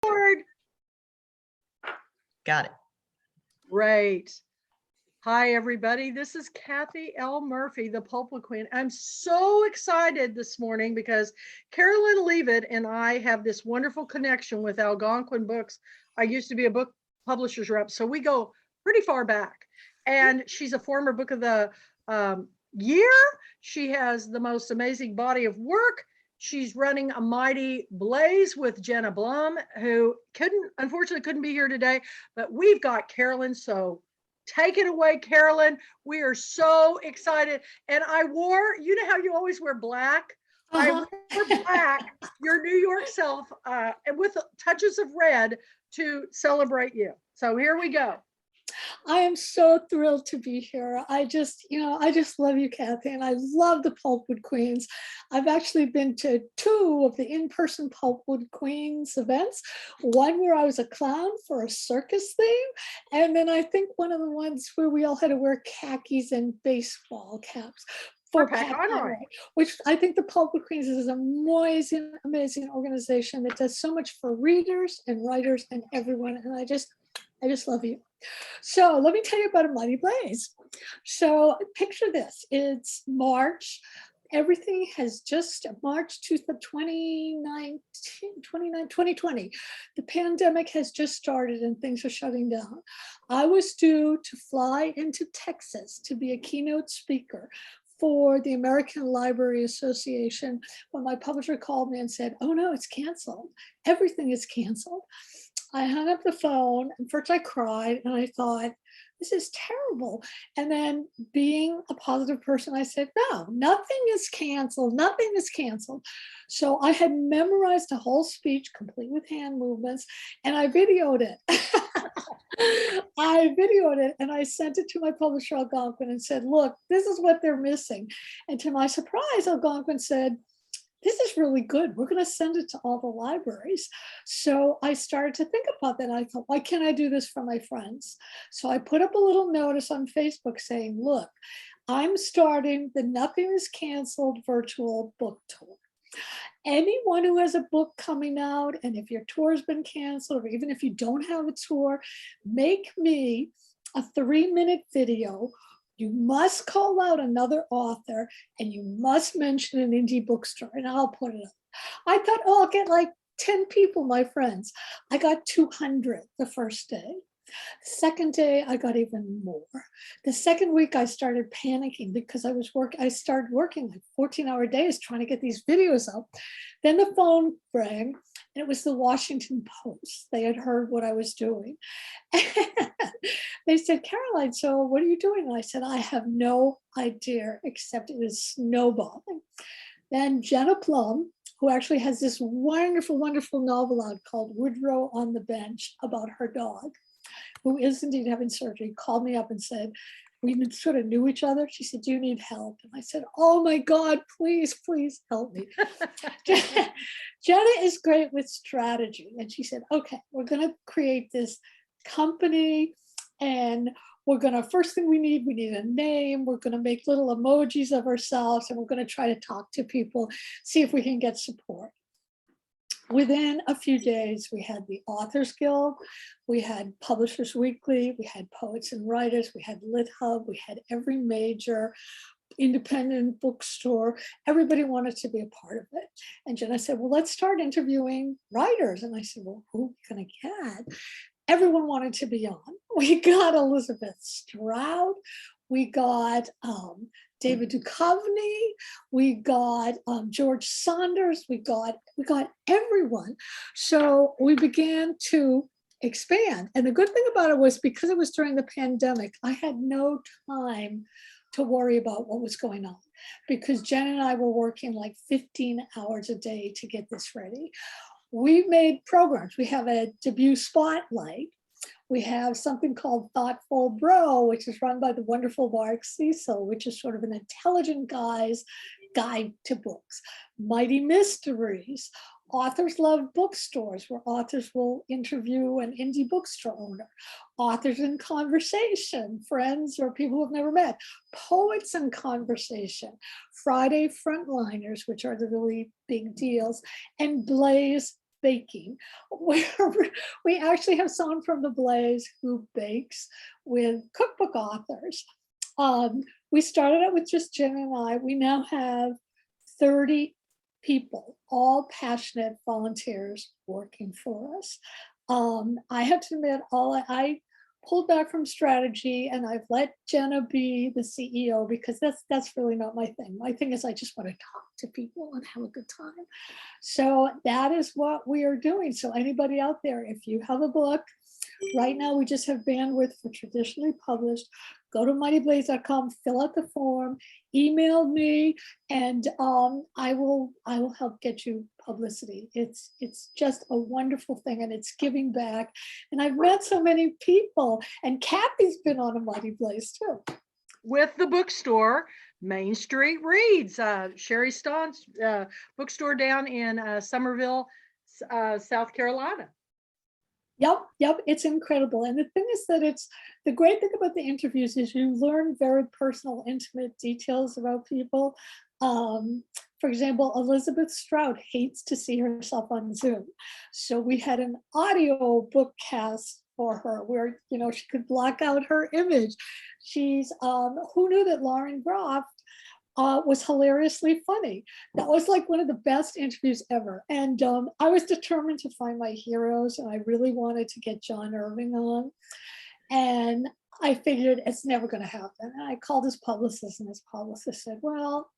Record. Got it. Great. Hi, everybody. This is Kathy L. Murphy, the Pulpwood Queen. I'm so excited this morning because Carolyn Leavitt and I have this wonderful connection with Algonquin Books. I used to be a book publisher's rep, so we go pretty far back. And she's a former Book of the Year. She has the most amazing body of work. She's running a mighty blaze with Jenna Blum, who unfortunately couldn't be here today, but we've got Carolyn. So take it away, Carolyn. We are so excited. And I wore, you know how you always wear black? I wore black, your New York self, and with touches of red to celebrate you. So here we go. I am so thrilled to be here. I just love you, Kathy, and I love the Pulpwood Queens. I've actually been to 2 of the in-person Pulpwood Queens events, one where I was a clown for a circus theme, and then I think one of the ones where we all had to wear khakis and baseball caps. For Pat Conroy, which I think the Pulpwood Queens is an amazing organization that does so much for readers and writers and everyone, and I just love you. So let me tell you about A Mighty Blaze. So picture this, it's March. Everything has just March 2020. The pandemic has just started and things are shutting down. I was due to fly into Texas to be a keynote speaker for the American Library Association when my publisher called me and said, oh no, it's canceled. Everything is canceled. I hung up the phone and first I cried and I thought, this is terrible. And then being a positive person, I said, no, nothing is canceled. Nothing is canceled. So I had memorized a whole speech complete with hand movements and I videoed it. I videoed it and I sent it to my publisher Algonquin and said, look, this is what they're missing. And to my surprise, Algonquin said, this is really good. We're going to send it to all the libraries. So I started to think about that. I thought, why can't I do this for my friends? So I put up a little notice on Facebook saying, look, I'm starting the Nothing is Canceled virtual book tour. Anyone who has a book coming out, and if your tour has been canceled, or even if you don't have a tour, make me a 3-minute video. You must call out another author and you must mention an indie bookstore and I'll put it up. I thought, oh, I'll get like 10 people, my friends. I got 200 the first day. The second day, I got even more. The second week, I started panicking because I started working like 14-hour days trying to get these videos up. Then the phone rang, and it was the Washington Post. They had heard what I was doing. They said, Caroline, so what are you doing? And I said, I have no idea, except it is snowballing. Then Jenna Plum, who actually has this wonderful, wonderful novel out called Woodrow on the Bench about her dog, who is indeed having surgery, called me up and said, we sort of knew each other. She said, do you need help? And I said, oh my God, please, please help me. Jenna is great with strategy. And she said, okay, we're going to create this company and first thing we need a name. We're going to make little emojis of ourselves and we're going to try to talk to people, see if we can get support. Within a few days, we had the Authors Guild, we had Publishers Weekly, we had Poets and Writers, we had Lit Hub, we had every major independent bookstore. Everybody wanted to be a part of it. And Jenna said, well, let's start interviewing writers. And I said, well, who are we going to get? Everyone wanted to be on. We got Elizabeth Stroud. We got David Duchovny, we got George Saunders, we got everyone. So we began to expand. And the good thing about it was because it was during the pandemic, I had no time to worry about what was going on because Jen and I were working like 15 hours a day to get this ready. We made programs. We have a debut spotlight. We have something called Thoughtful Bro, which is run by the wonderful Mark Cecil, which is sort of an intelligent guy's guide to books. Mighty Mysteries. Authors Love Bookstores, where authors will interview an indie bookstore owner. Authors in Conversation, friends or people who've never met. Poets in Conversation. Friday Frontliners, which are the really big deals. And Blaze baking, where we actually have someone from the Blaze who bakes with cookbook authors. We started out with just Jen and I. We now have 30 people, all passionate volunteers working for us. I have to admit, I pulled back from strategy, and I've let Jenna be the CEO because that's really not my thing. My thing is I just want to talk to people and have a good time. So that is what we are doing. So anybody out there, if you have a book, right now we just have bandwidth for traditionally published. Go to mightyblaze.com, fill out the form, email me, and I will help get you publicity. It's just a wonderful thing, and it's giving back. And I've met so many people, and Kathy's been on a Mighty Blaze too. With the bookstore, Main Street Reads, Sherry Staun's bookstore down in Somerville, South Carolina. Yep, it's incredible. And the thing is that the great thing about the interviews is you learn very personal, intimate details about people. For example, Elizabeth Strout hates to see herself on Zoom. So we had an audio book cast for her where, she could block out her image. She's, who knew that Lauren Groff was hilariously funny. That was like one of the best interviews ever. And I was determined to find my heroes, and I really wanted to get John Irving on. And I figured it's never going to happen. And I called his publicist, and his publicist said, well,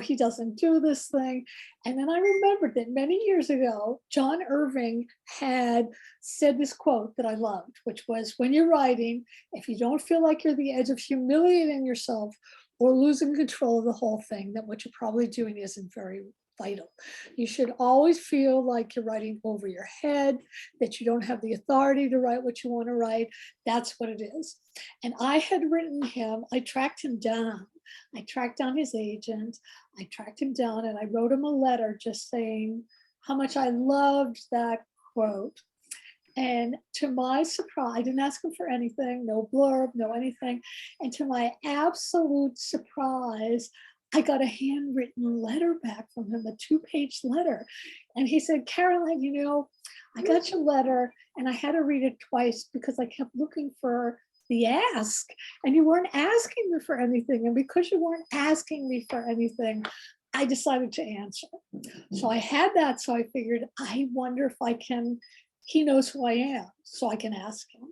he doesn't do this thing. And then I remembered that many years ago, John Irving had said this quote that I loved, which was, when you're writing, if you don't feel like you're at the edge of humiliating yourself or losing control of the whole thing, then what you're probably doing isn't very vital. You should always feel like you're writing over your head, that you don't have the authority to write what you want to write. That's what it is. And I had written him, I tracked him down. I tracked down his agent. I tracked him down, and I wrote him a letter just saying how much I loved that quote. And to my surprise, I didn't ask him for anything, no blurb, no anything. And to my absolute surprise, I got a handwritten letter back from him, a 2-page letter. And he said, Caroline, I got your letter, and I had to read it twice because I kept looking for the ask, and you weren't asking me for anything. And because you weren't asking me for anything, I decided to answer. So I had that. So I figured, I wonder if he knows who I am, so I can ask him.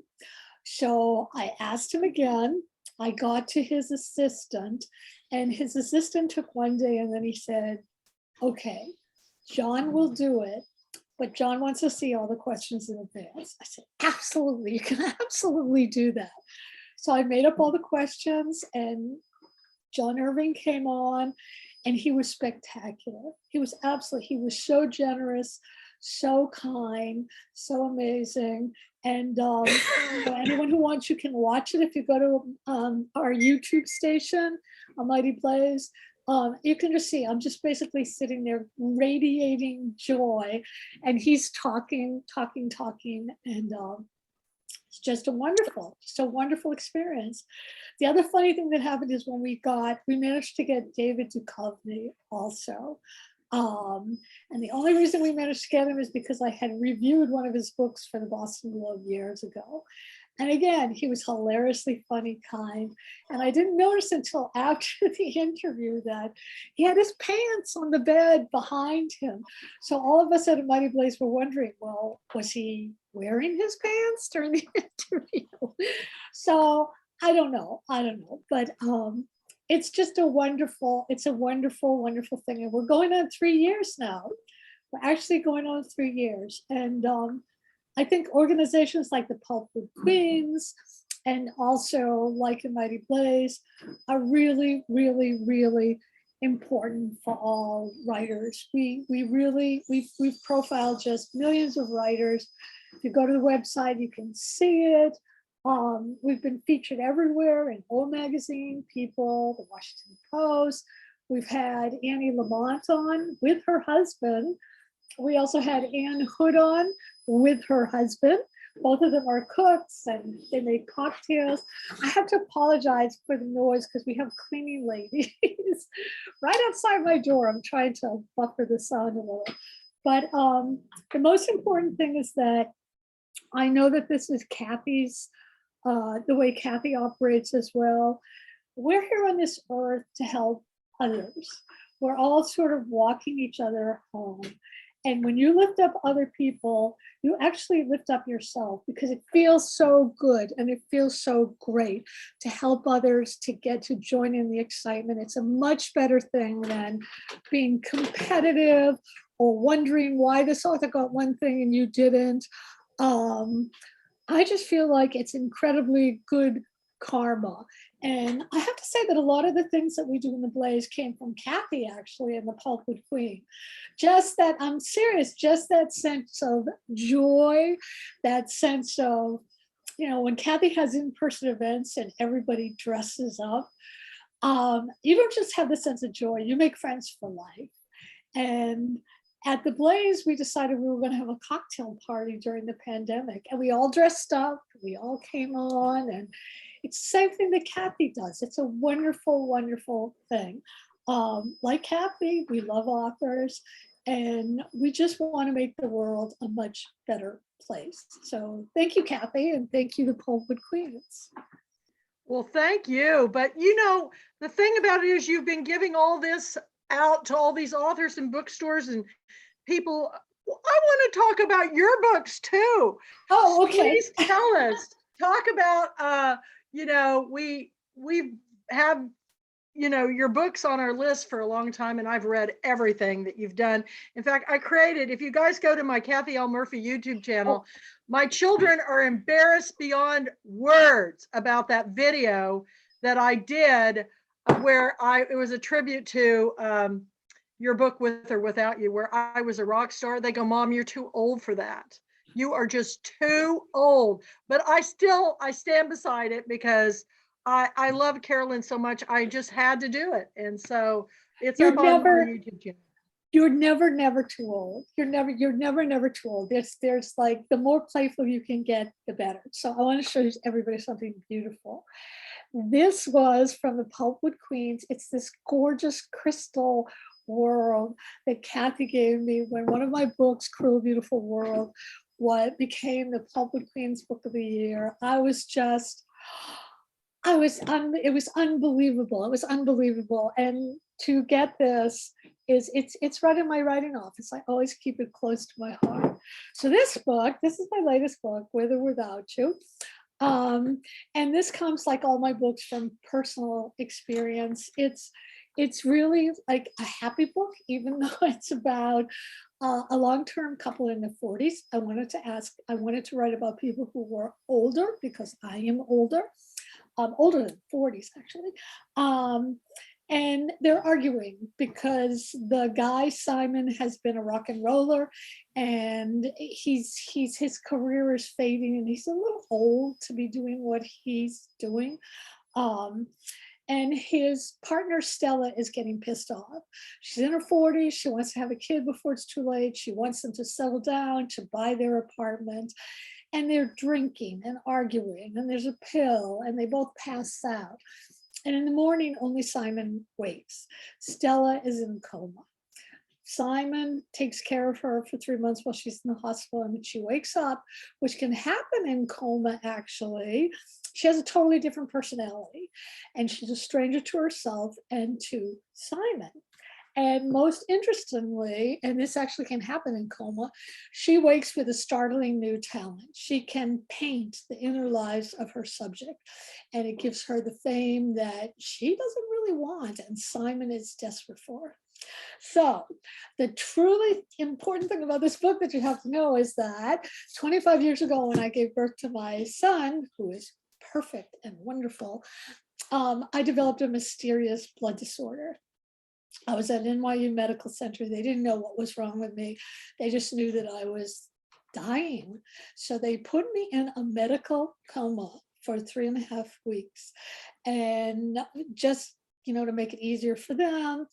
So I asked him again. I got to his assistant, and his assistant took one day, and then he said, okay, John will do it, but John wants to see all the questions in advance. I said, absolutely, you can absolutely do that. So I made up all the questions, and John Irving came on, and he was spectacular. He was so generous, so kind, so amazing. And anyone who wants, you can watch it. If you go to our YouTube station, Mighty Blaze, you can just see, I'm just basically sitting there radiating joy, and he's talking, and it's just a wonderful experience. The other funny thing that happened is when we managed to get David Duchovny also. And the only reason we managed to get him is because I had reviewed one of his books for the Boston Globe years ago. And again, he was hilariously funny, kind. And I didn't notice until after the interview that he had his pants on the bed behind him. So all of us at Mighty Blaze were wondering, well, was he wearing his pants during the interview? So I don't know. But it's just a wonderful thing. And we're going on 3 years now. We're actually going on 3 years. And I think organizations like the Pulpwood Queens and also like the Mighty Blaze are really, really, really important for all writers. We've profiled just millions of writers. If you go to the website, you can see it. We've been featured everywhere in O Magazine, People, the Washington Post. We've had Annie Lamont on with her husband. We also had Anne Hood on with her husband. Both of them are cooks, and they make cocktails. I have to apologize for the noise because we have cleaning ladies right outside my door. I'm trying to buffer the sound a little. But the most important thing is that I know that this is Kathy's, the way Kathy operates as well. We're here on this earth to help others. We're all sort of walking each other home. And when you lift up other people, you actually lift up yourself, because it feels so good and it feels so great to help others to get to join in the excitement. It's a much better thing than being competitive or wondering why this author got one thing and you didn't. I just feel like it's incredibly good karma. And I have to say that a lot of the things that we do in the Blaze came from Kathy, actually, in the Pulpwood Queen. Just that, I'm serious, just that sense of joy, that sense of, you know, when Kathy has in-person events and everybody dresses up, you don't just have the sense of joy, you make friends for life. And at the Blaze, we decided we were going to have a cocktail party during the pandemic, and we all dressed up, we all came on, and it's the same thing that Kathy does. It's a wonderful, wonderful thing. Like Kathy, we love authors, and we just want to make the world a much better place. So thank you, Kathy, and thank you to Pulpwood Queens. Well, thank you. But you know, the thing about it is you've been giving all this out to all these authors and bookstores and people. I want to talk about your books too. Oh, okay. Please tell us. Talk about you know, we've had, you know, your books on our list for a long time, and I've read everything that you've done. In fact, I created, if you guys go to my Kathy L. Murphy YouTube channel, my children are embarrassed beyond words about that video that I did where it was a tribute to your book, With or Without You, where I was a rock star. They go, Mom, you're too old for that. You are just too old. But I stand beside it because I love Carolyn so much. I just had to do it. And so it's up on our YouTube channel. You're never too old. You're never too old. There's like, the more playful you can get, the better. So I want to show everybody something beautiful. This was from the Pulpwood Queens. It's this gorgeous crystal world that Kathy gave me when one of my books, Cruel Beautiful World, what became the Pulpwood Queens Book of the Year. It was unbelievable. It was unbelievable. And to get this it's right in my writing office. I always keep it close to my heart. So this is my latest book, With or Without You. And this comes, like all my books, from personal experience. It's really like a happy book, even though it's about a long-term couple in the 40s. I wanted to write about people who were older, because I am older than 40s actually. And they're arguing because the guy, Simon, has been a rock and roller, and his career is fading, and he's a little old to be doing what he's doing. And his partner, Stella, is getting pissed off. She's in her 40s. She wants to have a kid before it's too late. She wants them to settle down, to buy their apartment. And they're drinking and arguing, and there's a pill, and they both pass out. And in the morning, only Simon wakes. Stella is in coma. Simon takes care of her for 3 months while she's in the hospital, and when she wakes up, which can happen in coma actually, she has a totally different personality, and she's a stranger to herself and to Simon. And most interestingly, and this actually can happen in coma, she wakes with a startling new talent. She can paint the inner lives of her subject, and it gives her the fame that she doesn't really want, and Simon is desperate for. So the truly important thing about this book that you have to know is that 25 years ago, when I gave birth to my son, who is perfect and wonderful, I developed a mysterious blood disorder. I was at NYU Medical Center. They didn't know what was wrong with me. They just knew that I was dying. So they put me in a medical coma for 3.5 weeks. And just, to make it easier for them.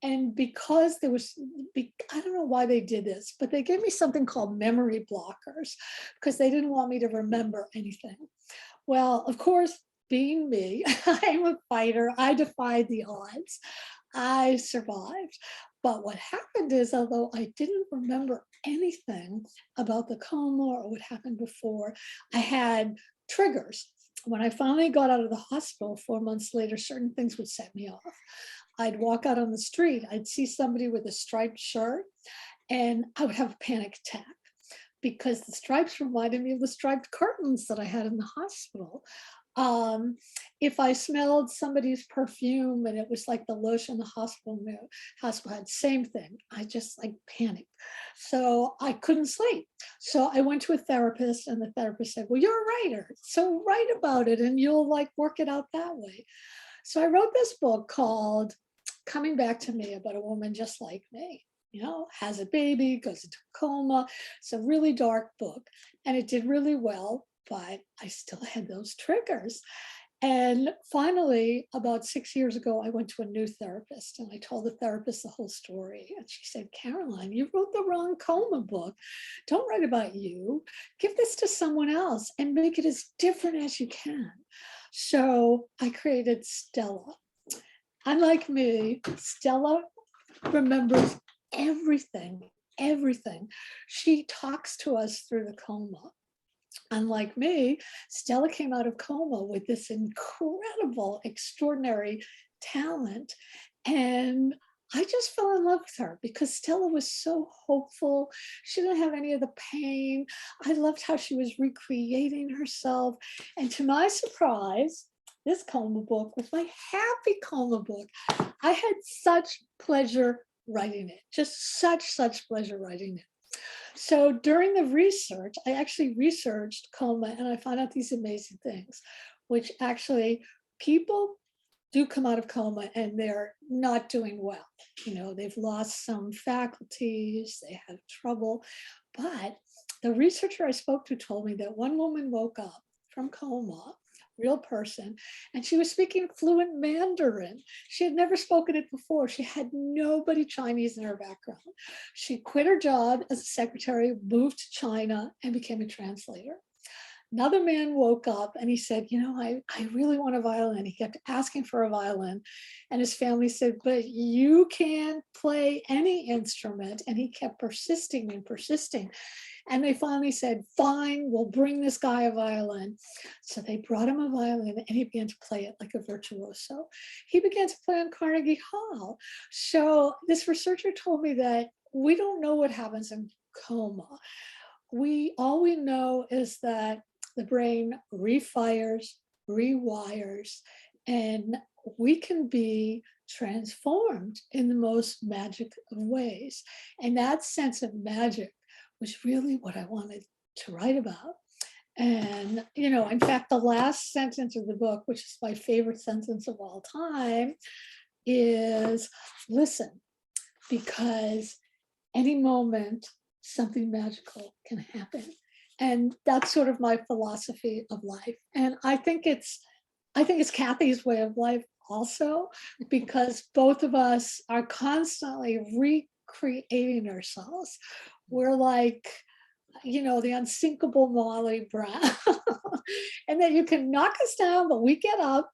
And because I don't know why they did this, but they gave me something called memory blockers because they didn't want me to remember anything. Well, of course, being me, I'm a fighter. I defied the odds. I survived. But what happened is, although I didn't remember anything about the coma or what happened before, I had triggers. When I finally got out of the hospital 4 months later, certain things would set me off. I'd walk out on the street, I'd see somebody with a striped shirt, and I would have a panic attack because the stripes reminded me of the striped curtains that I had in the hospital. Um, if I smelled somebody's perfume and it was like the lotion the hospital had, same thing. I just like panicked. So I couldn't sleep. So I went to a therapist, and the therapist said, well, you're a writer, so write about it and you'll like work it out that way. So I wrote this book called Coming Back to Me, about a woman just like me, has a baby, goes into a coma. It's a really dark book, and it did really well, but I still had those triggers. And finally, about 6 years ago, I went to a new therapist, and I told the therapist the whole story. And she said, Caroline, you wrote the wrong coma book. Don't write about you. Give this to someone else and make it as different as you can. So I created Stella. Unlike me, Stella remembers everything, everything. She talks to us through the coma. Unlike me, Stella came out of coma with this incredible, extraordinary talent. And I just fell in love with her because Stella was so hopeful. She didn't have any of the pain. I loved how she was recreating herself. And to my surprise, this coma book was my happy coma book. I had such pleasure writing it, just such pleasure writing it. So during the research, I actually researched coma, and I found out these amazing things, which actually people do come out of coma and they're not doing well. They've lost some faculties, they have trouble. But the researcher I spoke to told me that one woman woke up from coma, real person, and she was speaking fluent Mandarin. She had never spoken it before. She had nobody Chinese in her background. She quit her job as a secretary, moved to China, and became a translator. Another man woke up and he said, I really want a violin. He kept asking for a violin. And his family said, but you can't play any instrument. And he kept persisting and persisting. And they finally said, fine, we'll bring this guy a violin. So they brought him a violin and he began to play it like a virtuoso. He began to play on Carnegie Hall. So this researcher told me that we don't know what happens in coma. All we know is that the brain refires, rewires, and we can be transformed in the most magic of ways. And that sense of magic was really what I wanted to write about. And, in fact, the last sentence of the book, which is my favorite sentence of all time, is listen, because any moment something magical can happen. And that's sort of my philosophy of life. And I think it's Kathy's way of life also, because both of us are constantly recreating ourselves. We're like, the unsinkable Molly Brown. And then you can knock us down, but we get up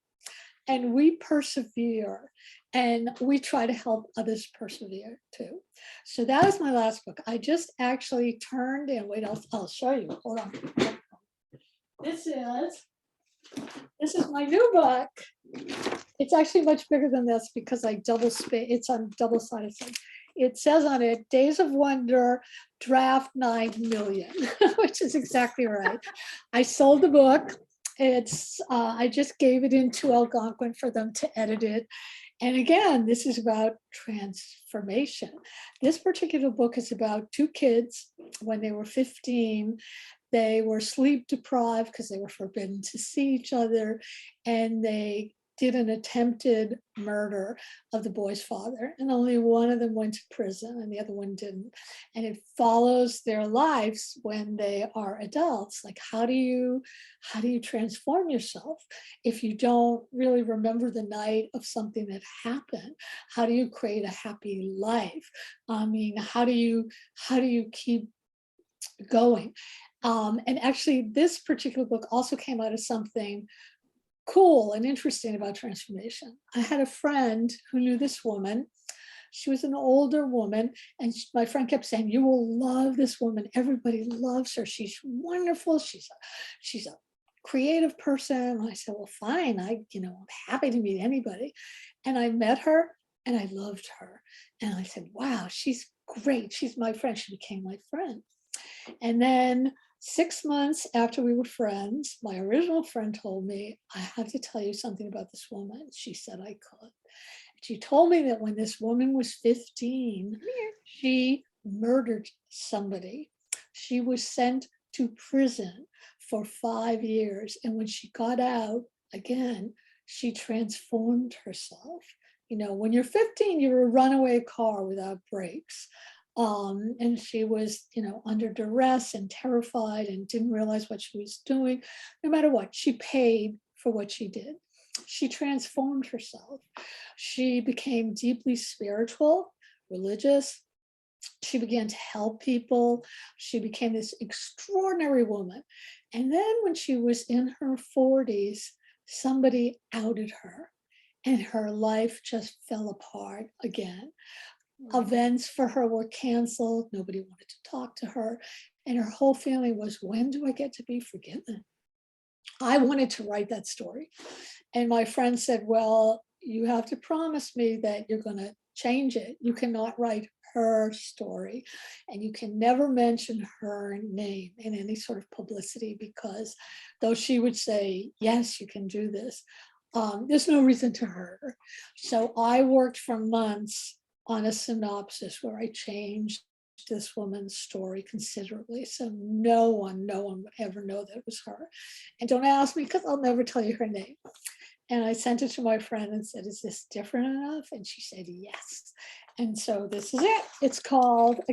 and we persevere. And we try to help others persevere too. So that is my last book. I just actually turned in, wait, I'll show you. Hold on. This is my new book. It's actually much bigger than this because I it's on double-sided. It says on it, Days of Wonder, draft 9 million, which is exactly right. I sold the book. I just gave it into Algonquin for them to edit it. And again, this is about transformation. This particular book is about two kids. When they were 15, they were sleep deprived because they were forbidden to see each other. And they did an attempted murder of the boy's father. And only one of them went to prison and the other one didn't. And it follows their lives when they are adults. Like, how do you transform yourself if you don't really remember the night of something that happened? How do you create a happy life? I mean, how do you keep going? And actually, this particular book also came out of something cool and interesting about transformation. I had a friend who knew this woman She was an older woman, and my friend kept saying, "You will love this woman. Everybody loves her. She's wonderful. She's a creative person." I said, "Well, fine. I'm happy to meet anybody." And I met her, and I loved her. And I said, "Wow, she's great. She's my friend." She became my friend. And then 6 months after we were friends, my original friend told me, "I have to tell you something about this woman." She said I could. She told me that when this woman was 15, she murdered somebody. She was sent to prison for 5 years. And when she got out, again, she transformed herself. When you're 15, you're a runaway car without brakes. And she was, under duress and terrified and didn't realize what she was doing. No matter what, she paid for what she did. She transformed herself. She became deeply spiritual, religious. She began to help people. She became this extraordinary woman. And then when she was in her 40s, somebody outed her, and her life just fell apart again. Events for her were canceled. Nobody wanted to talk to her. And her whole feeling was, when do I get to be forgiven? I wanted to write that story. And my friend said, "Well, you have to promise me that you're going to change it. You cannot write her story, and you can never mention her name in any sort of publicity, because though she would say, 'Yes, you can do this,' there's no reason to hurt her." So I worked for months on a synopsis where I changed this woman's story considerably, so no one would ever know that it was her. And don't ask me, because I'll never tell you her name. And I sent it to my friend and said, "Is this different enough?" And she said, "Yes." And so this is it. It's called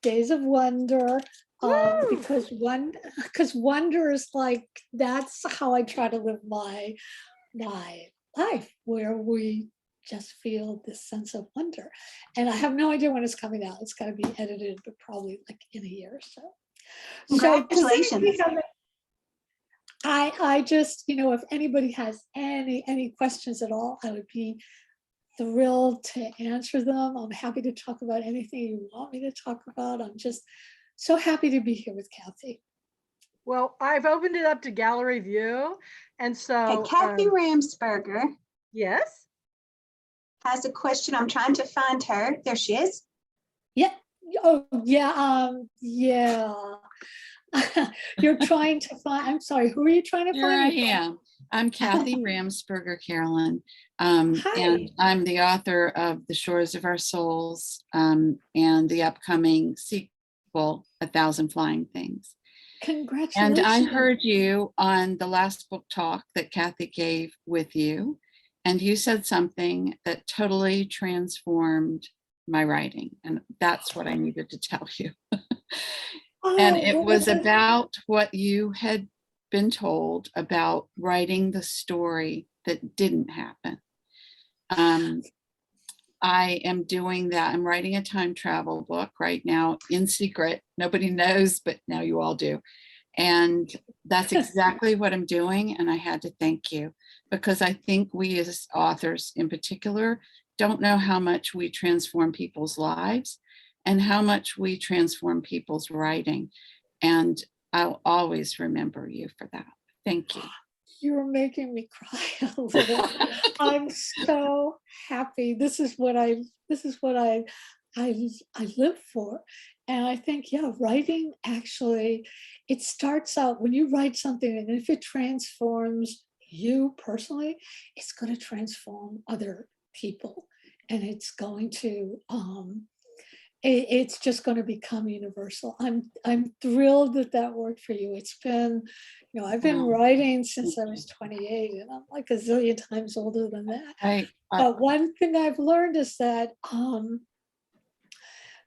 Days of Wonder. Because wonder is like, that's how I try to live my life, where we just feel this sense of wonder. And I have no idea when it's coming out. It's got to be edited, but probably like in a year or so. Congratulations. So I just, if anybody has any questions at all, I would be thrilled to answer them. I'm happy to talk about anything you want me to talk about. I'm just so happy to be here with Kathy. Well, I've opened it up to gallery view. And so Okay, Kathy Ramsberger yes. has a question. I'm trying to find her. There she is. Yeah. Oh, yeah. Yeah. You're trying to find, I'm sorry, who are you trying to Here find? I am. I'm Kathy Ramsberger, Carolyn, Hi. and I'm the author of The Shores of Our Souls and the upcoming sequel, A Thousand Flying Things. Congratulations. And I heard you on the last book talk that Kathy gave with you, and you said something that totally transformed my writing, and that's what I needed to tell you. And it was about what you had been told about writing the story that didn't happen. I am doing that. I'm writing a time travel book right now in secret. Nobody knows, but now you all do. And that's exactly what I'm doing. And I had to thank you, because I think we as authors in particular don't know how much we transform people's lives and how much we transform people's writing. And I'll always remember you for that. Thank you. You're making me cry a little. I'm so happy. This is what I live for. And I think, yeah, writing actually, it starts out when you write something, and if it transforms you personally, it's going to transform other people. And it's going to, it's just going to become universal. I'm thrilled that worked for you. It's been, I've been writing since I was 28, and I'm like a zillion times older than that. But one thing I've learned is that,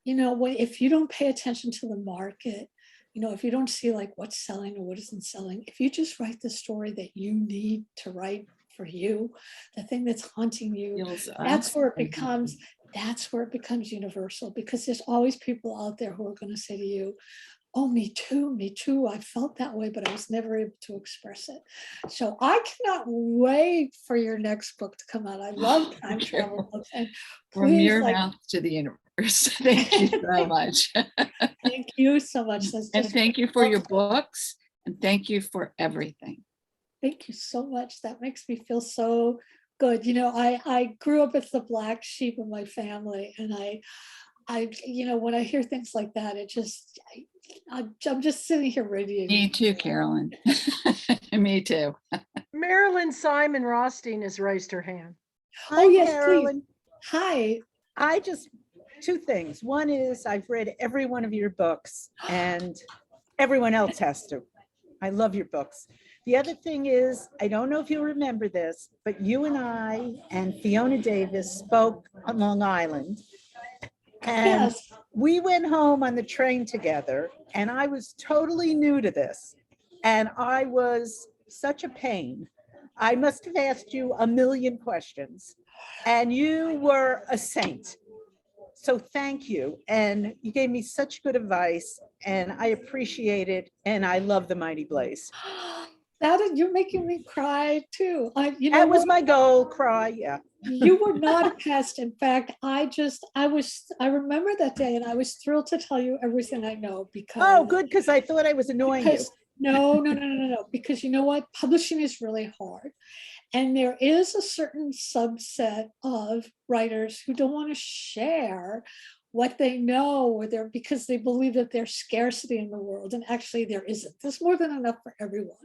if you don't pay attention to the market, if you don't see like what's selling or what isn't selling, if you just write the story that you need to write for you, the thing that's haunting you, that's where it becomes universal, because there's always people out there who are going to say to you, Oh, me too, me too. I felt that way, but I was never able to express it. So I cannot wait for your next book to come out. I love time travel books. And From please, your like, mouth to the universe. Thank you so much. thank you so much. That's And just thank you for your books. And thank you for everything. thank you so much. That makes me feel so good. You know, I grew up as the black sheep of my family, and you know, when I hear things like that, it just, I'm just sitting here radiating. Me too, Carolyn. Me too. Marilyn Simon Rothstein has raised her hand. Oh, Hi, yes, please. Carolyn. Hi. Two things. One is I've read every one of your books and everyone else has to. I love your books. The other thing is, I don't know if you remember this, but you and I and Fiona Davis spoke on Long Island. And Yes. we went home on the train together, and I was totally new to this. And I was such a pain. I must have asked you a million questions, and you were a saint. So thank you. And you gave me such good advice, and I appreciate it. And I love the Mighty Blaze. You're making me cry too. You know That was what? my goal, cry. Yeah. You were not a pest. In fact, I remember that day, and I was thrilled to tell you everything I know because. Oh, good, because I thought I was annoying you. No. Because you know what? Publishing is really hard. And there is a certain subset of writers who don't want to share what they know, because they believe that there's scarcity in the world, and actually there isn't. There's more than enough for everyone.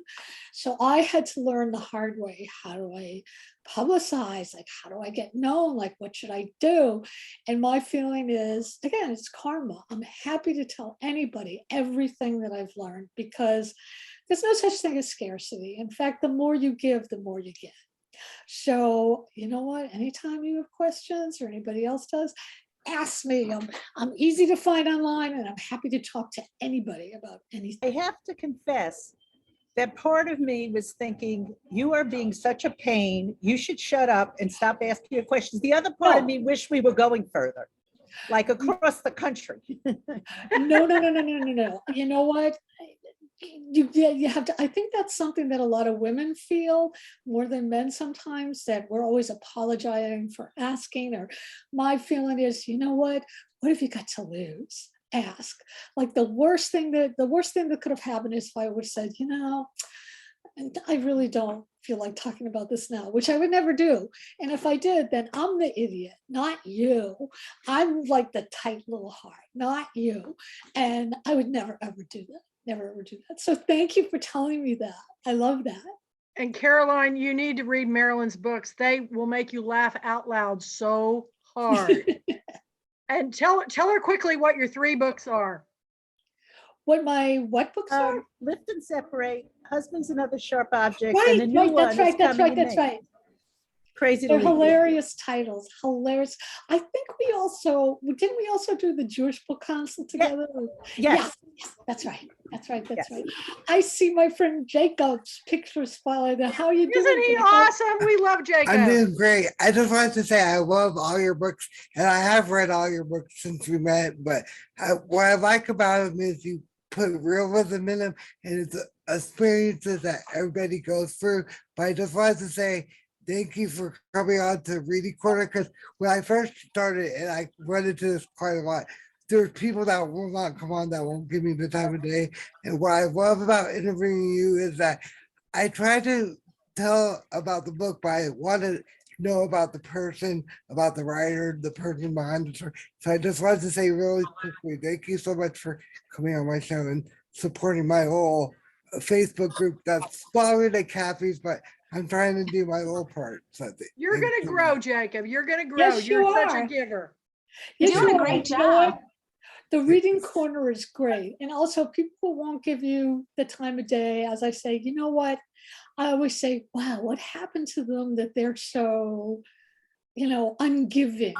So I had to learn the hard way. How do I publicize? Like, how do I get known? Like, what should I do? And my feeling is, again, it's karma. I'm happy to tell anybody everything that I've learned, because there's no such thing as scarcity. In fact, the more you give, the more you get. So you know what? Anytime you have questions, or anybody else does, ask me. I'm easy to find online, and I'm happy to talk to anybody about anything. I have to confess that part of me was thinking, you are being such a pain. You should shut up and stop asking your questions. The other part of me wished we were going further, like across the country. No. You know what? You have to. I think that's something that a lot of women feel more than men sometimes, that we're always apologizing for asking. Or my feeling is, you know what have you got to lose? Ask. Like, the worst thing that could have happened is if I would have said, you know, I really don't feel like talking about this now, which I would never do. And if I did, then I'm the idiot, not you. I'm like the tight little heart, not you. And I would never ever do that. Never ever do that. So thank you for telling me that. I love that. And Caroline, you need to read Marilyn's books. They will make you laugh out loud so hard. And tell her quickly what your 3 books are. What books are? Lift and Separate, Husbands and Other Sharp Objects, Right, and the new one that's right. That's right. Crazy to They're Leave. hilarious titles. Hilarious. I think we also do the Jewish book council together? Yes. That's right. Yes. I see my friend Jacob's pictures following. How are you doing? Isn't he Jacob? awesome? We love Jacob. I'm doing great. I just wanted to say I love all your books, and I have read all your books since we met. But what I like about them is you put realism in them, and it's experiences that everybody goes through. But I just wanted to say thank you for coming on to Reading Corner, because when I first started, and I run into this quite a lot, there's people that will not come on, that won't give me the time of day. And what I love about interviewing you is that I try to tell about the book, but I want to know about the person, about the writer, the person behind the story. So I just wanted to say really quickly, thank you so much for coming on my show and supporting my whole Facebook group that's smaller than Kathy's, but I'm trying to do my little part. So You're going to grow, Jacob. You're going to grow. Yes, You're you such are. a giver. You're Yes, doing you a are. great You know what? job. The Reading Corner is great. And also, people won't give you the time of day. As I say, you know what? I always say, wow, what happened to them that they're so, ungiving?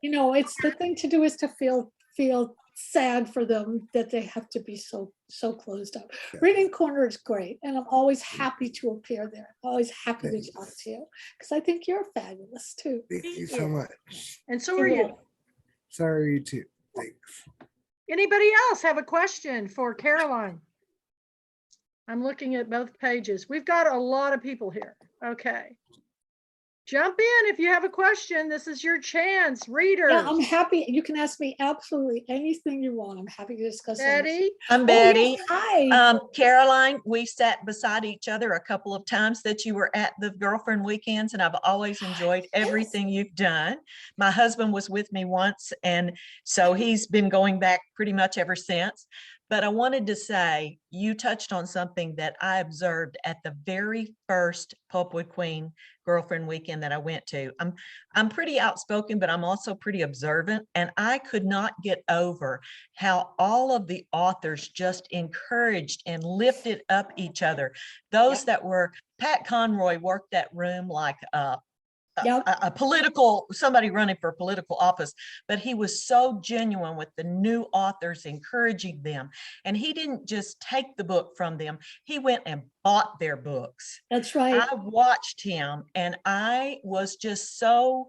It's the thing to do is to feel sad for them that they have to be so closed up. Reading Corner is great. And I'm always happy to appear there. Always happy to talk to you, because I think you're fabulous too. Thank you so much. And so are you. Sorry, you too. Thanks. Anybody else have a question for Caroline? I'm looking at both pages. We've got a lot of people here. Okay. Jump in if you have a question. This is your chance, readers. Yeah, I'm happy. You can ask me absolutely anything you want. I'm happy to discuss anything. Betty, I'm Oh, Betty. yes, hi. Caroline, we sat beside each other a couple of times that you were at the girlfriend weekends, and I've always enjoyed everything you've done. My husband was with me once, and so he's been going back pretty much ever since. But I wanted to say, you touched on something that I observed at the very first Pulpwood Queen girlfriend weekend that I went to. I'm pretty outspoken, but I'm also pretty observant, and I could not get over how all of the authors just encouraged and lifted up each other. Those that were, Pat Conroy worked that room like Yep. a political, somebody running for political office, but he was so genuine with the new authors, encouraging them. And he didn't just take the book from them, he went and bought their books. That's right. I watched him, and I was just so,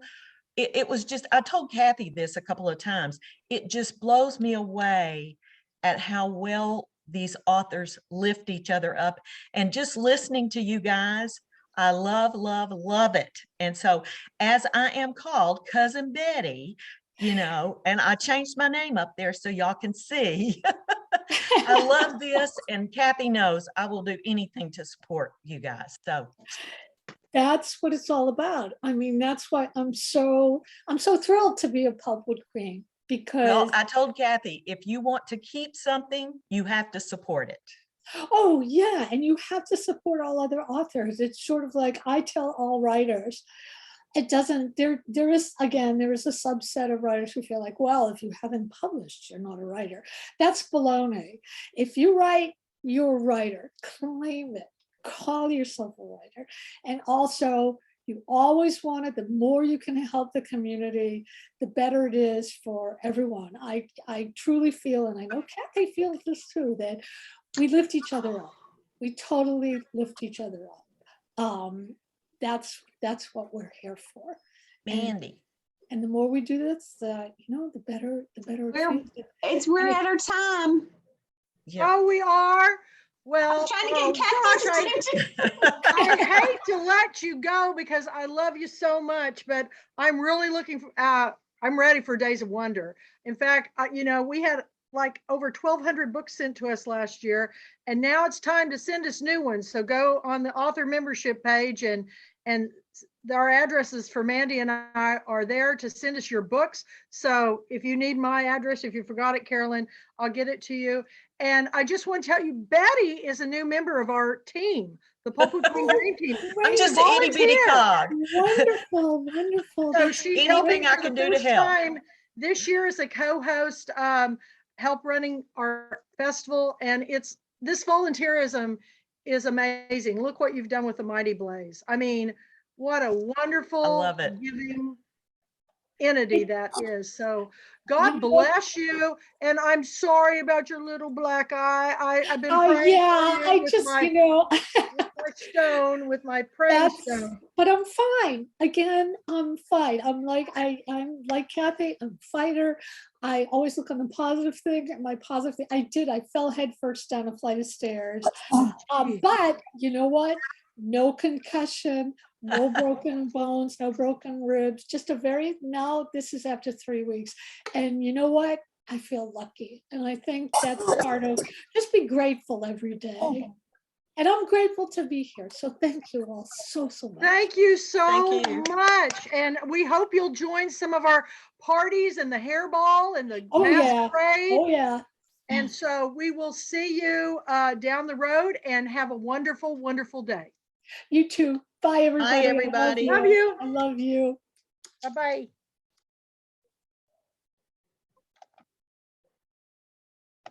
it was just, I told Kathy this a couple of times, it just blows me away at how well these authors lift each other up. And just listening to you guys, I love, love, love it. And so as I am called Cousin Betty, you know, and I changed my name up there so y'all can see. I love this, and Kathy knows I will do anything to support you guys. So That's what it's all about. I mean, that's why I'm so thrilled to be a Pulpwood Queen, because well, I told Kathy, if you want to keep something, you have to support it. oh yeah, and you have to support all other authors. It's sort of like I tell all writers, it doesn't, there is a subset of writers who feel like, well, if you haven't published, you're not a writer. That's baloney. If you write, you're a writer. Claim it. Call yourself a writer. And also, you always want it, the more you can help the community, the better it is for everyone. I truly feel, and I know Kathy feels this too, that we lift each other up. We totally lift each other up. That's what we're here for. Mandy. And the more we do this, the better it feels. We're at our time. Yeah. oh, we are. I Well, was trying to oh, get Kathy's gosh, attention. I hate to let you go because I love you so much, but I'm really looking for, I'm ready for Days of Wonder. In fact, we had like over 1,200 books sent to us last year, and now it's time to send us new ones. So go on the author membership page, and our addresses for Mandy and I are there to send us your books. So if you need my address, if you forgot it, Carolyn, I'll get it to you. And I just want to tell you, Betty is a new member of our team, the Pulpwood Queen Dream Team. I'm She's just an itty bitty volunteered. cog. Wonderful. So she's Anything helping I for can the do to first help. time this year as a co-host, help running our festival. And this volunteerism is amazing. Look what you've done with the Mighty Blaze. I mean, what a wonderful, love it. giving entity that is. So God bless you. And I'm sorry about your little black eye. I've been Oh praying yeah, for you I with just, my stone, with my praise stone. but I'm fine. Again, I'm fine. I'm like Kathy, I'm a fighter. I always look on the positive thing. And my positive thing, I fell head first down a flight of stairs. But you know what? No concussion, no broken bones, no broken ribs, just now this is after 3 weeks. And you know what? I feel lucky. And I think that's part of, just be grateful every day. And I'm grateful to be here. So thank you all so much. Thank you so Thank you. much. And we hope you'll join some of our parties and the hairball and the Oh yeah. masquerade. Oh yeah. And so we will see you down the road, and have a wonderful, wonderful day. You too. Bye everybody. everybody. Love you. I love you. Bye-bye.